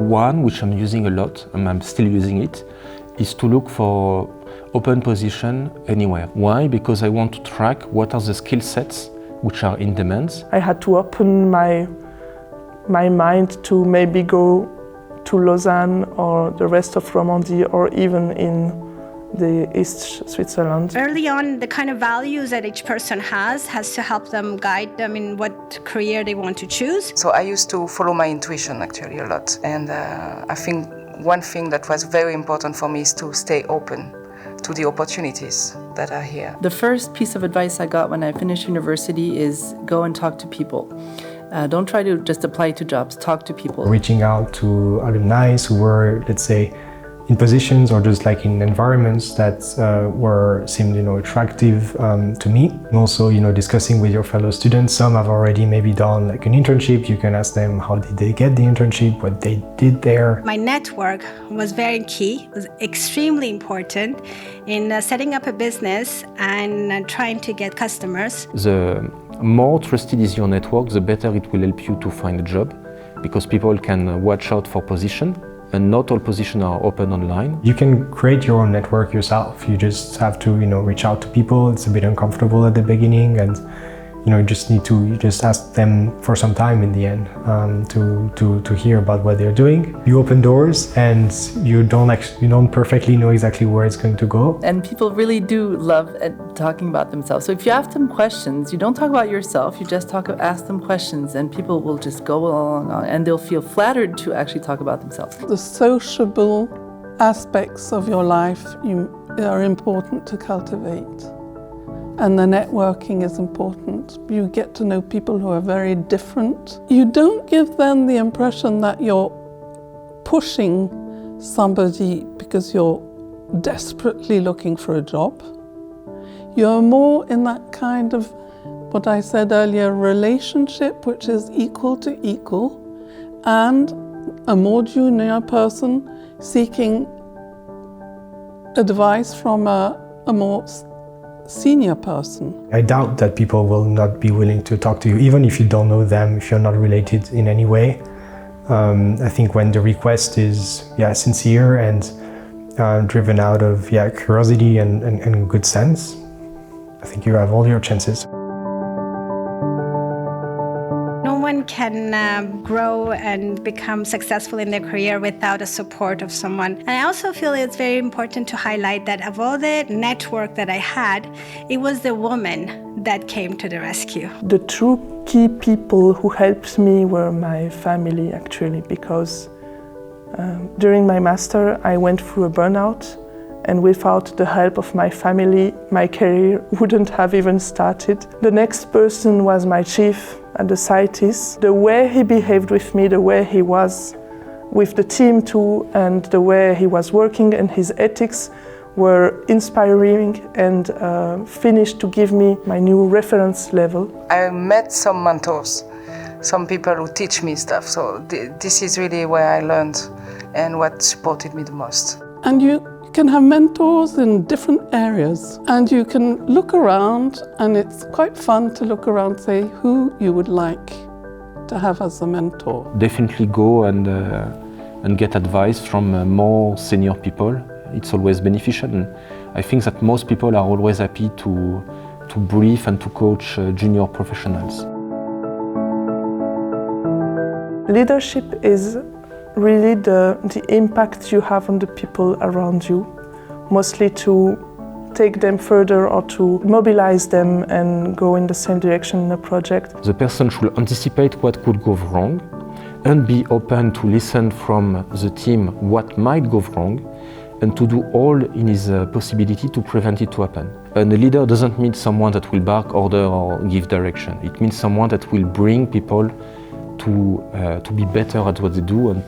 One, which I'm using a lot, and I'm still using it, is to look for open position anywhere. Why? Because I want to track what are the skill sets which are in demand. I had to open my mind to maybe go to Lausanne or the rest of Romandy or even in the East Switzerland. Early on, the kind of values that each person has to help them guide them in what career they want to choose. So I used to follow my intuition actually a lot, and I think one thing that was very important for me is to stay open to the opportunities that are here. The first piece of advice I got when I finished university is go and talk to people. Don't try to just apply to jobs, talk to people. Reaching out to alumni who were, let's say, in positions or just like in environments that seemed attractive to me. And also discussing with your fellow students. Some have already maybe done like an internship. You can ask them how did they get the internship, what they did there. My network was very key, was extremely important in setting up a business and trying to get customers. The more trusted is your network, the better it will help you to find a job, because people can watch out for position. And not all positions are open online. You can create your own network yourself. You just have to, reach out to people. It's a bit uncomfortable at the beginning, and you just need to ask them for some time in the end to hear about what they're doing. You open doors, and you don't perfectly know exactly where it's going to go. And people really do love talking about themselves. So if you ask them questions, you don't talk about yourself. You just ask them questions, and people will just go along, and they'll feel flattered to actually talk about themselves. The sociable aspects of your life are important to cultivate. And the networking is important. You get to know people who are very different. You don't give them the impression that you're pushing somebody because you're desperately looking for a job. You're more in that kind of, what I said earlier, relationship which is equal to equal, and a more junior person seeking advice from a more senior person. I doubt that people will not be willing to talk to you, even if you don't know them, if you're not related in any way. I think when the request is sincere and driven out of curiosity and good sense, I think you have all your chances. No one can grow and become successful in their career without the support of someone. And I also feel it's very important to highlight that of all the network that I had, it was the woman that came to the rescue. The true key people who helped me were my family, actually, because during my master I went through a burnout, and without the help of my family, my career wouldn't have even started. The next person was my chief at the CITES. The way he behaved with me, the way he was with the team too, and the way he was working and his ethics were inspiring and finished to give me my new reference level. I met some mentors, some people who teach me stuff, so this is really where I learned and what supported me the most. And you can have mentors in different areas, and you can look around, and it's quite fun to look around and say who you would like to have as a mentor. Definitely go and get advice from more senior people. It's always beneficial, and I think that most people are always happy to brief and to coach junior professionals. Leadership is really the impact you have on the people around you, mostly to take them further or to mobilize them and go in the same direction in a project. The person should anticipate what could go wrong and be open to listen from the team what might go wrong, and to do all in his possibility to prevent it to happen. And a leader doesn't mean someone that will bark order or give direction. It means someone that will bring people to be better at what they do and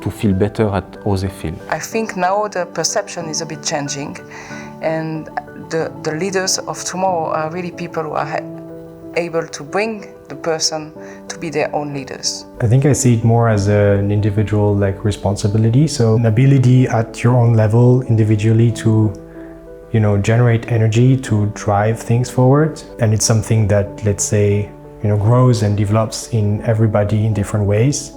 to feel better at how they feel. I think now the perception is a bit changing, and the leaders of tomorrow are really people who are able to bring the person to be their own leaders. I think I see it more as an individual responsibility, so an ability at your own level individually to generate energy to drive things forward, and it's something that, let's say, grows and develops in everybody in different ways.